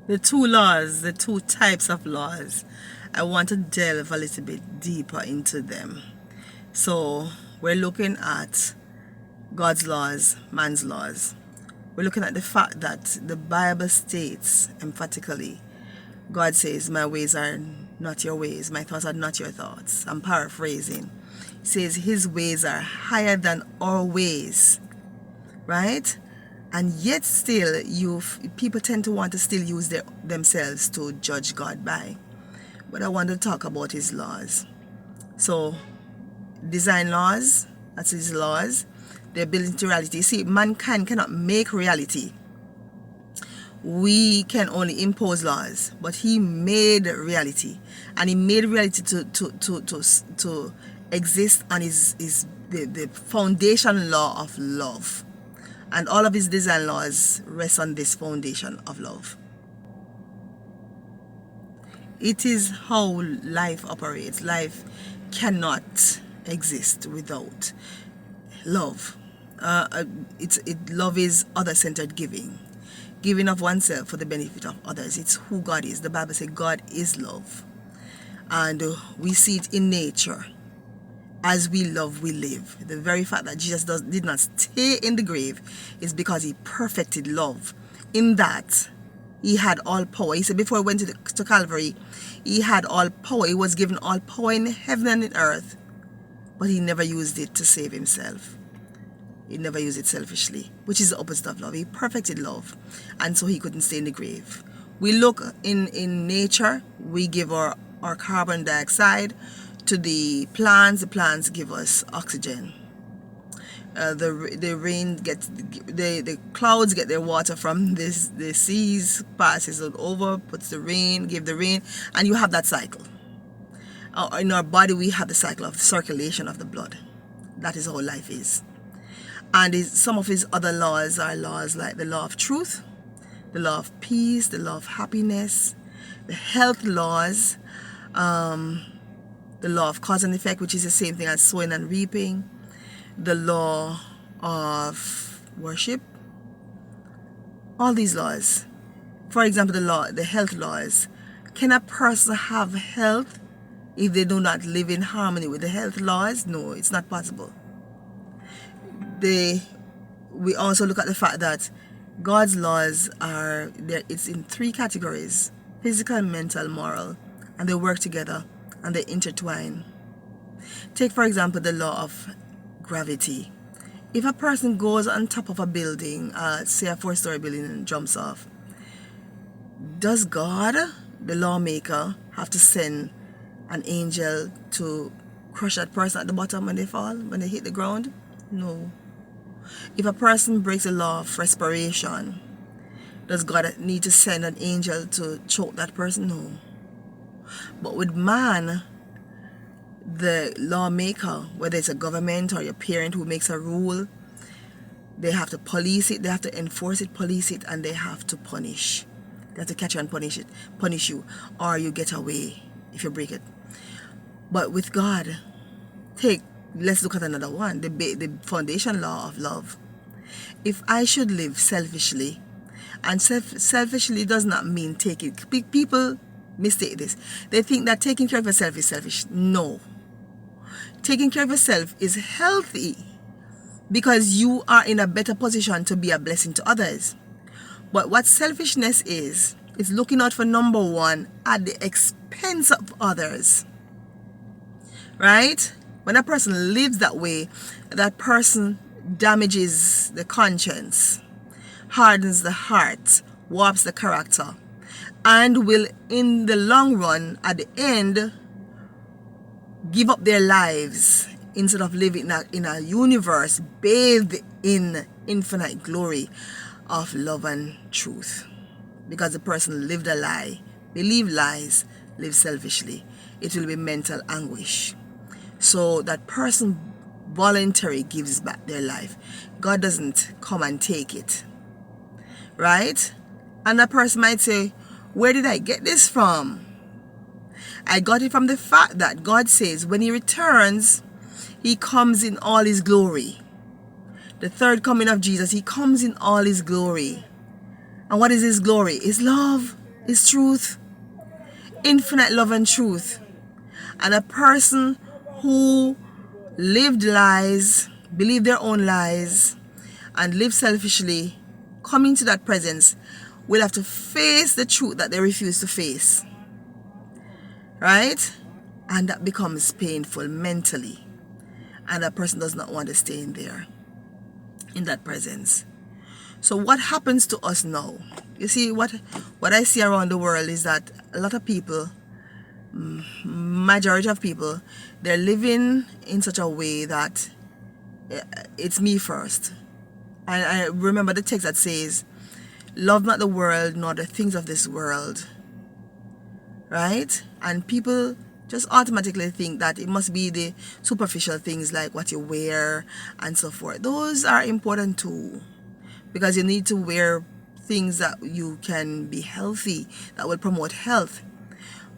The two laws, the two types of laws, I want to delve a little bit deeper into them. So we're looking at God's laws, man's laws. We're looking at the fact that the Bible states emphatically, God says, my ways are not your ways, my thoughts are not your thoughts. I'm paraphrasing. He says his ways are higher than our ways, right? And yet still, people tend to want to still use themselves to judge God by. But I want to talk about his laws. So, design laws, that's his laws. The ability to reality. See, mankind cannot make reality. We can only impose laws, but he made reality, and he made reality to exist on the foundation law of love, and all of his design laws rest on this foundation of love. It is how life operates. Life cannot exist without love. Love is other-centered giving of oneself for the benefit of others. It's who God is. The Bible says God is love, and we see it in nature. As we love, we live. The very fact that Jesus did not stay in the grave is because he perfected love, in that he had all power. He said before he went to Calvary, he had all power. He was given all power in heaven and in earth, but he never used it to save himself. He never used it selfishly, which is the opposite of love. He perfected love, and so he couldn't stay in the grave. We look in nature, we give our carbon dioxide to the plants give us oxygen. The rain gets, the clouds get their water from the seas, passes it over, puts the rain, give the rain, and you have that cycle. In our body, we have the cycle of circulation of the blood. That is how life is. And some of his other laws are laws like the law of truth, the law of peace, the law of happiness, the health laws, the law of cause and effect, which is the same thing as sowing and reaping, the law of worship, all these laws. For example, the health laws. Can a person have health if they do not live in harmony with the health laws? No, it's not possible. We also look at the fact that God's laws are there. It's in three categories: physical, mental, moral, and they work together and they intertwine. Take for example the law of gravity. If a person goes on top of a building, say a 4-story building, and jumps off, does God, the lawmaker, have to send an angel to crush that person at the bottom when they fall, when they hit the ground? No. If a person breaks the law of respiration, does God need to send an angel to choke that person? No. But with man, the lawmaker, whether it's a government or your parent who makes a rule, they have to police it, they have to enforce it, police it, and they have to punish. They have to catch you and punish you, or you get away if you break it. But with God, let's look at another one, the foundation law of love. If I should live selfishly, and selfishly does not mean taking, people mistake this. They think that taking care of yourself is selfish. No. Taking care of yourself is healthy because you are in a better position to be a blessing to others. But what selfishness is looking out for number one at the expense of others. Right? When a person lives that way, that person damages the conscience, hardens the heart, warps the character, and will in the long run, at the end, give up their lives instead of living in a universe bathed in infinite glory of love and truth. Because the person lived a lie, believed lies, lived selfishly. It will be mental anguish. So that person voluntarily gives back their life. God doesn't come and take it. Right? And that person might say, where did I get this from? I got it from the fact that God says when he returns, he comes in all his glory. The third coming of Jesus, he comes in all his glory. And what is his glory? His love. is truth, infinite love and truth. And a person who lived lies, believed their own lies, and lived selfishly, coming to that presence, will have to face the truth that they refuse to face. Right? And that becomes painful mentally. And that person does not want to stay in there, in that presence. So what happens to us now? You see, what I see around the world is that a lot of people, majority of people, they're living in such a way that it's me first. And I remember the text that says, love not the world nor the things of this world. Right? And people just automatically think that it must be the superficial things like what you wear and so forth. Those are important too, because you need to wear things that you can be healthy, that will promote health.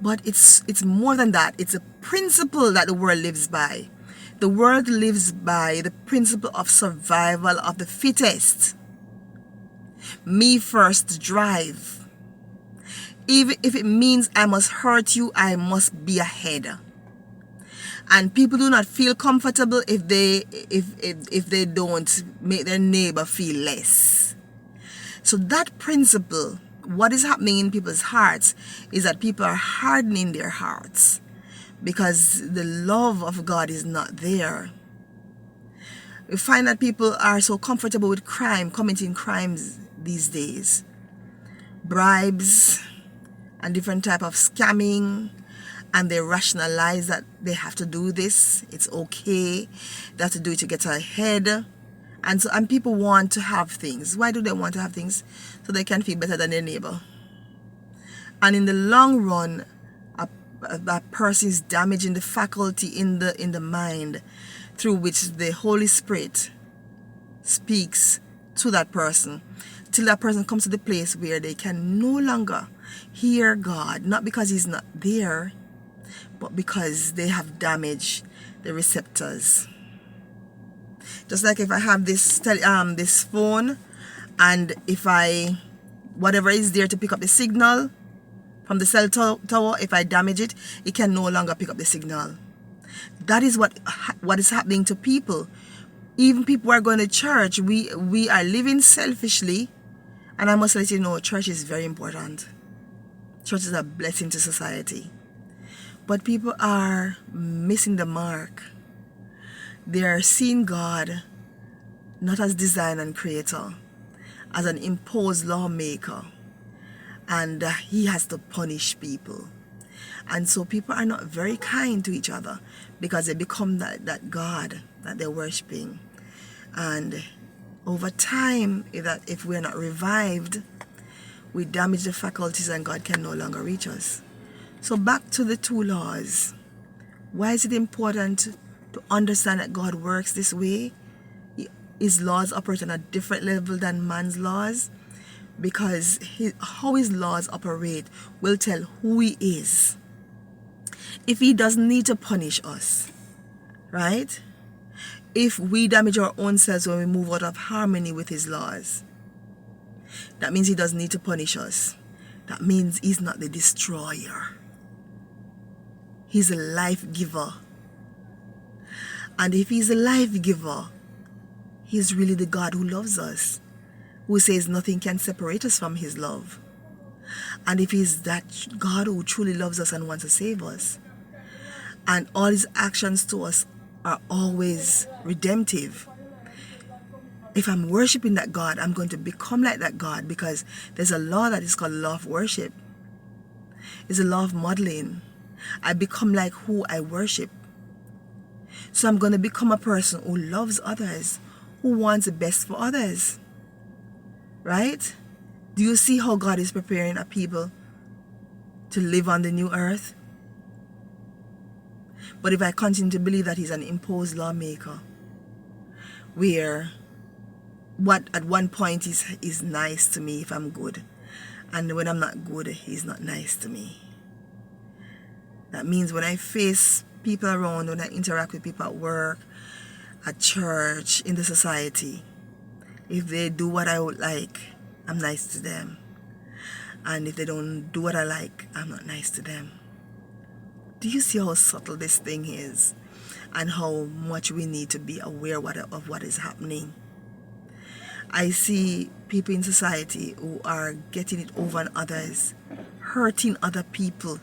But it's more than that. It's a principle that the world lives by. The world lives by the principle of survival of the fittest. Me first drive. Even if it means I must hurt you, I must be ahead. And people do not feel comfortable if they don't make their neighbor feel less. So that principle, what is happening in people's hearts is that people are hardening their hearts because the love of God is not there. We find that people are so comfortable with crime, committing crimes these days. Bribes and different type of scamming, and they rationalize that they have to do this, it's okay, they have to do it to get ahead. And people want to have things. Why do they want to have things? So they can feel better than their neighbor. And in the long run, a person is damaging the faculty in the mind through which the Holy Spirit speaks to that person, till that person comes to the place where they can no longer hear God, not because he's not there, but because they have damaged the receptors. Just like if I have this phone, and if whatever is there to pick up the signal from the cell tower, if I damage it, it can no longer pick up the signal. That is what is happening to people. Even people who are going to church, we are living selfishly, and I must let you know, church is very important. Church is a blessing to society. But people are missing the mark. They are seeing God not as designer and creator, as an imposed lawmaker, and he has to punish people. And so people are not very kind to each other because they become that God that they're worshiping. And over time, if we're not revived, we damage the faculties and God can no longer reach us. So back to the two laws. Why is it important to understand that God works this way? His laws operate on a different level than man's laws, because how his laws operate will tell who he is. If he doesn't need to punish us, right? If we damage our own selves when we move out of harmony with his laws, that means he doesn't need to punish us. That means he's not the destroyer. He's a life giver. And if he's a life giver, he's really the God who loves us, who says nothing can separate us from his love. And if he's that God who truly loves us and wants to save us, and all his actions to us are always redemptive, if I'm worshiping that God, I'm going to become like that God, because there's a law that is called law of worship. It's a law of modeling. I become like who I worship. So I'm going to become a person who loves others, who wants the best for others. Right? Do you see how God is preparing a people to live on the new earth? But if I continue to believe that he's an imposed lawmaker, where what at one point is nice to me if I'm good, and when I'm not good, he's not nice to me. That means when I face people around, when I interact with people at work, at church, in the society, if they do what I would like, I'm nice to them. And if they don't do what I like, I'm not nice to them. Do you see how subtle this thing is? And how much we need to be aware of what is happening? I see people in society who are getting it over on others, hurting other people.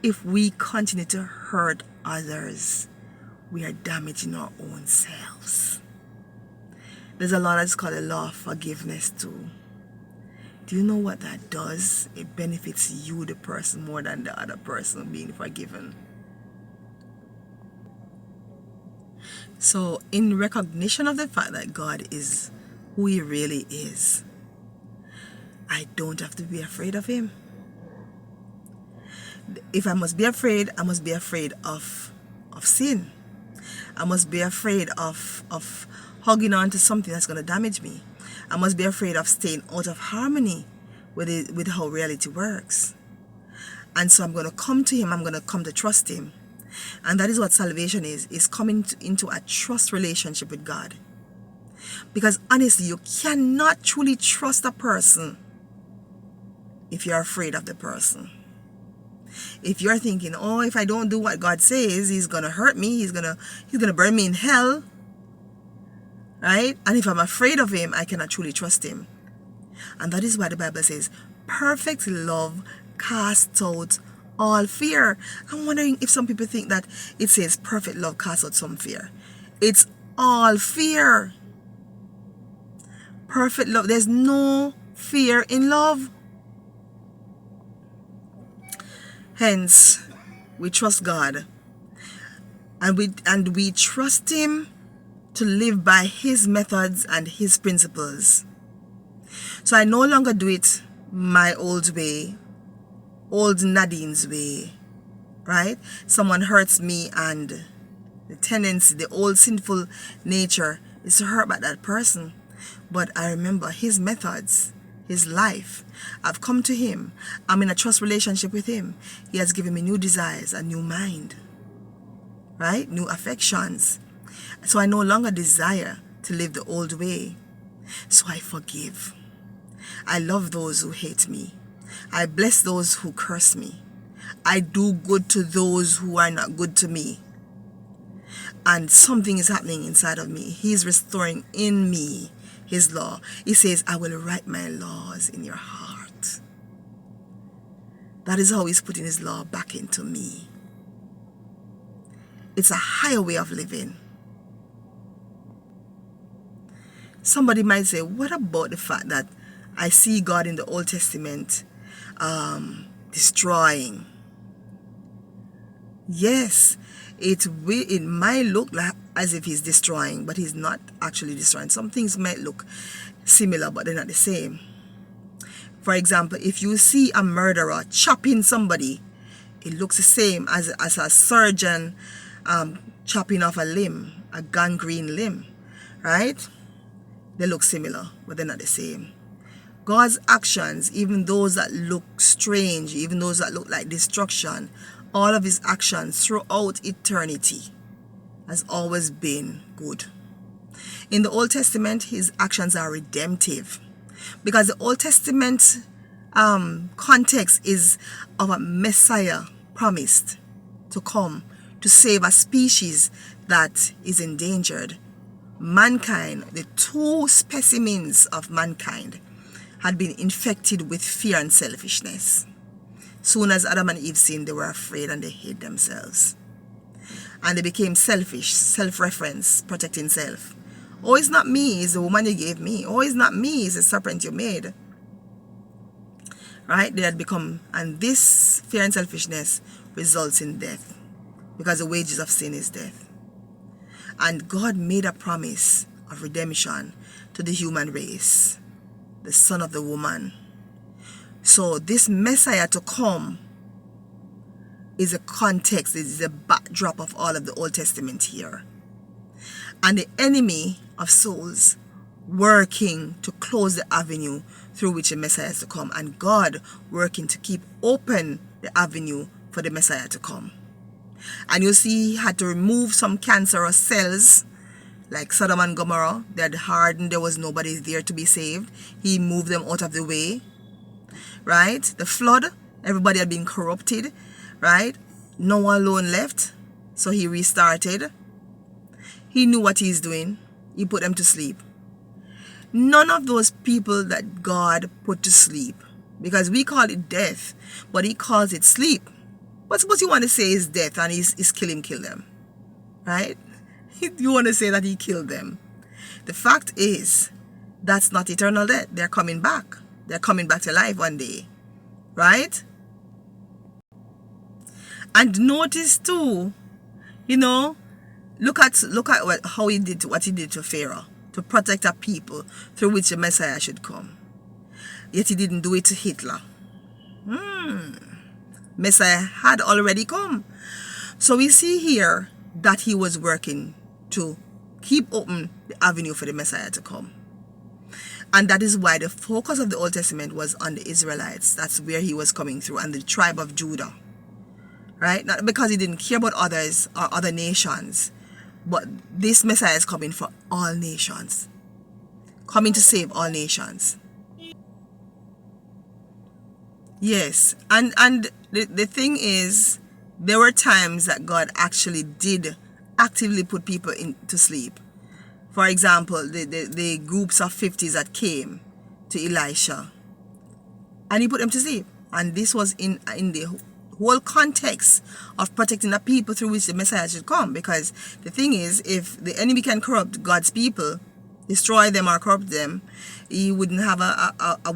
If we continue to hurt others, we are damaging our own selves. There's a law that's called the law of forgiveness too. Do you know what that does? It benefits you, the person, more than the other person being forgiven. So in recognition of the fact that God is who he really is, I don't have to be afraid of him. If I must be afraid, I must be afraid of sin. I must be afraid of hogging on to something that's going to damage me. I must be afraid of staying out of harmony with how reality works. And so I'm going to come to him. I'm going to come to trust him. And that is what salvation is coming into a trust relationship with God. Because honestly, you cannot truly trust a person if you're afraid of the person. If you're thinking, oh, if I don't do what God says, he's going to hurt me, he's going to burn me in hell, right? And if I'm afraid of him, I cannot truly trust him. And that is why the Bible says, perfect love casts out all fear. I'm wondering if some people think that it says perfect love casts out some fear. It's all fear. Perfect love. There's no fear in love. Hence, we trust God. And we trust him to live by his methods and his principles. So I no longer do it my old way, old Nadine's way, right? Someone hurts me and the tendency, the old sinful nature is to hurt by that person. But I remember his methods, his life. I've come to him. I'm in a trust relationship with him. He has given me new desires, a new mind, right? New affections. So I no longer desire to live the old way. So I forgive. I love those who hate me. I bless those who curse me. I do good to those who are not good to me. And something is happening inside of me. He's restoring in me his law. He says, I will write my laws in your heart. That is how he's putting his law back into me. It's a higher way of living. Somebody might say, what about the fact that I see God in the Old Testament destroying? Yes, it might look like as if he's destroying, but he's not actually destroying. Some things might look similar, but they're not the same. For example, if you see a murderer chopping somebody, it looks the same as a surgeon chopping off a limb, a gangrene limb, right? They look similar, but they're not the same. God's actions, even those that look strange, even those that look like destruction, all of his actions throughout eternity has always been good. In the Old Testament, his actions are redemptive, because the Old Testament context is of a Messiah promised to come to save a species that is endangered. Mankind, the two specimens of mankind, had been infected with fear and selfishness. Soon as Adam and Eve sinned, they were afraid and they hid themselves. And they became selfish, self-reference, protecting self. Oh, it's not me, it's the woman you gave me. Oh, it's not me, it's the serpent you made. Right? They had become, and this fear and selfishness results in death, because the wages of sin is death. And God made a promise of redemption to the human race, the son of the woman. So this Messiah to come is a context, is a backdrop of all of the Old Testament here. And the enemy of souls working to close the avenue through which the Messiah is to come, and God working to keep open the avenue for the Messiah to come. And you see, he had to remove some cancerous cells, like Sodom and Gomorrah. They had hardened, there was nobody there to be saved. He moved them out of the way. right? The flood, everybody had been corrupted, right? Noah alone left, so he restarted. He knew what he's doing. He put them to sleep. None of those people that God put to sleep, because we call it death, but he calls it sleep. But suppose you want to say it's death and he's kill them, right? You want to say that he killed them. The fact is, that's not eternal death. They're coming back. They're coming back to life one day, right? And notice too, look at how he did what he did to Pharaoh to protect a people through which the Messiah should come. Yet he didn't do it to Hitler. Messiah had already come. So we see here that he was working to keep open the avenue for the Messiah to come. And that is why the focus of the Old Testament was on the Israelites. That's where he was coming through, and the tribe of Judah. Right? Not because he didn't care about others or other nations, but this Messiah is coming for all nations. Coming to save all nations. Yes. And the thing is, there were times that God actually did actively put people to sleep. For example, the groups of 50s that came to Elisha, and he put them to sleep. And this was in the whole context of protecting the people through which the Messiah should come. Because the thing is, if the enemy can corrupt God's people, destroy them or corrupt them, he wouldn't have a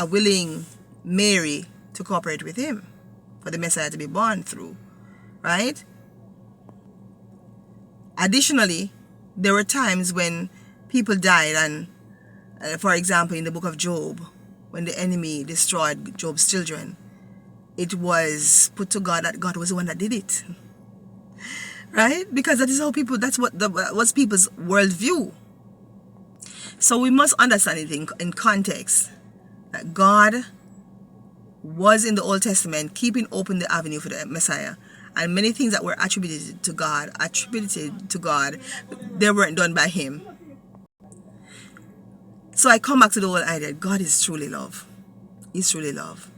willing Mary to cooperate with him for the Messiah to be born through, right? Additionally, there were times when people died, and for example, in the book of Job, when the enemy destroyed Job's children, it was put to God that God was the one that did it, right? Because that is how people, that's what was people's worldview. So we must understand it in context, that God was in the Old Testament keeping open the avenue for the Messiah, and many things that were attributed to God, they weren't done by him. So I come back to the whole idea, God is truly love. He's truly love.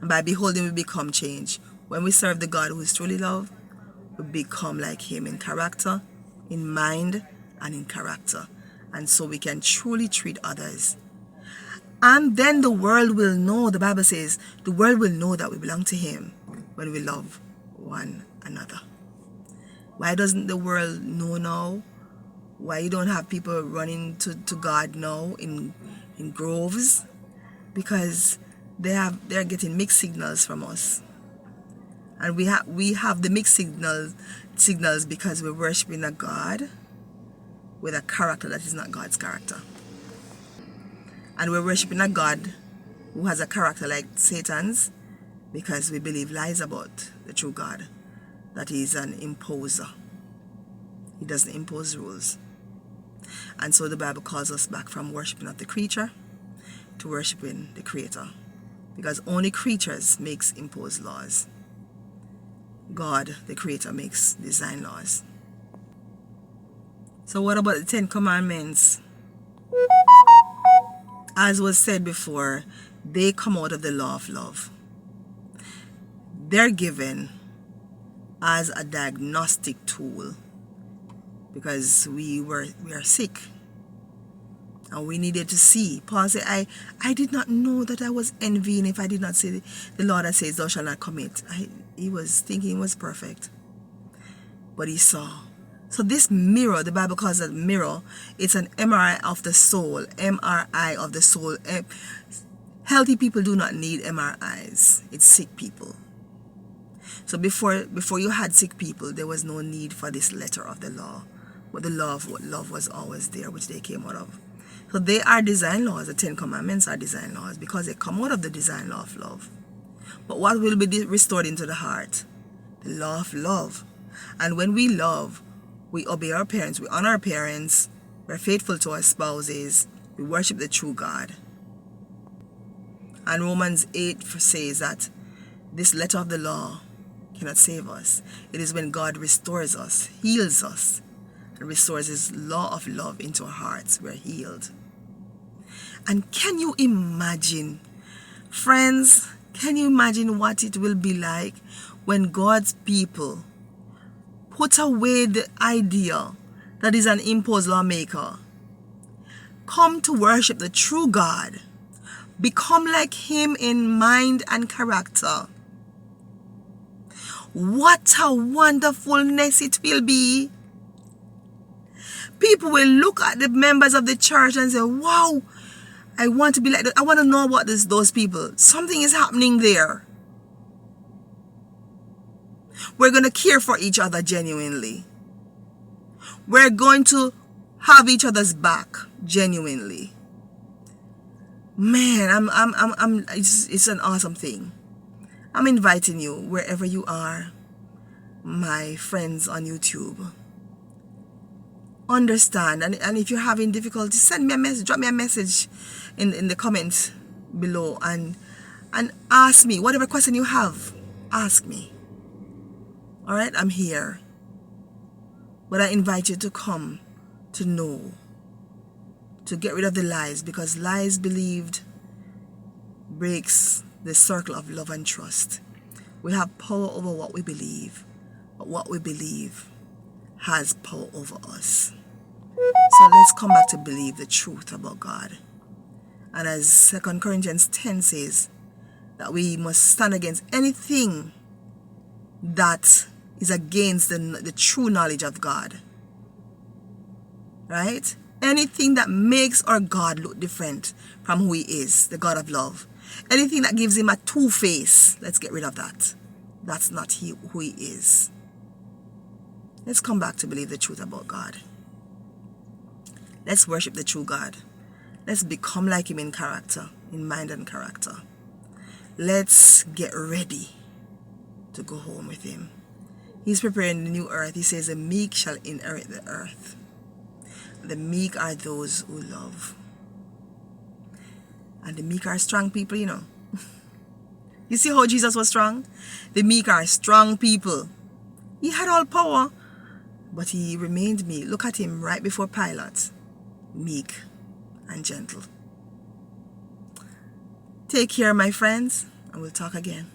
And by beholding, we become change. When we serve the God who is truly love, we become like him in character, in mind, and in character. And so we can truly treat others. And then the world will know, the Bible says, the world will know that we belong to him when we love one another. Why doesn't the world know now? Why you don't have people running to God now in groves? Because they're getting mixed signals from us. And we have the mixed signals because we're worshiping a God with a character that is not God's character. And we're worshiping a God who has a character like Satan's because we believe lies about the true God, that he's an imposer. He doesn't impose rules. And so the Bible calls us back from worshiping of the creature to worshiping the Creator, because only creatures makes imposed laws. God, the Creator, makes design laws. So what about the 10 Commandments? As was said before, they come out of the law of love. They're given as a diagnostic tool because we are sick and we needed to see. Paul said, I did not know that I was envying if I did not see the law that says thou shalt not commit. He was thinking it was perfect, but he saw. So this mirror, the Bible calls it mirror, it's an MRI of the soul. MRI of the soul. Healthy people do not need MRIs. It's sick people. So before you had sick people, there was no need for this letter of the law. But the love was always there, which they came out of. So they are design laws. The 10 Commandments are design laws because they come out of the design law of love. But what will be restored into the heart? The law of love. And when we love, we obey our parents, we honor our parents, we're faithful to our spouses, we worship the true God. And Romans 8 says that this letter of the law cannot save us. It is when God restores us, heals us, and restores his law of love into our hearts, we're healed. And can you imagine Friends, can you imagine what it will be like when God's people put away the idea that is an imposed lawmaker, come to worship the true God, become like him in mind and character? What a wonderfulness it will be. People will look at the members of the church and say, wow, I want to be like that. I want to know about those people. Something is happening there. We're going to care for each other genuinely. We're going to have each other's back genuinely. Man, it's an awesome thing. I'm inviting you, wherever you are, my friends on YouTube. Understand, and if you're having difficulty, send me a message, drop me a message in the comments below, and ask me whatever question you have. Ask me. All right, I'm here. But I invite you to come to know, to get rid of the lies, because lies believed breaks the circle of love and trust. We have power over what we believe, but what we believe has power over us. So let's come back to believe the truth about God. And as 2 Corinthians 10 says, that we must stand against anything that is against the true knowledge of God. Right? Anything that makes our God look different from who he is, the God of love. Anything that gives him a two-face, let's get rid of that. That's not who he is. Let's come back to believe the truth about God. Let's worship the true God. Let's become like him in character, in mind and character. Let's get ready to go home with him. He's preparing the new earth. He says the meek shall inherit the earth. The meek are those who love. And the meek are strong people, you know. You see how Jesus was strong? The meek are strong people. He had all power, but he remained meek. Look at him right before Pilate. Meek and gentle. Take care, my friends, and we'll talk again.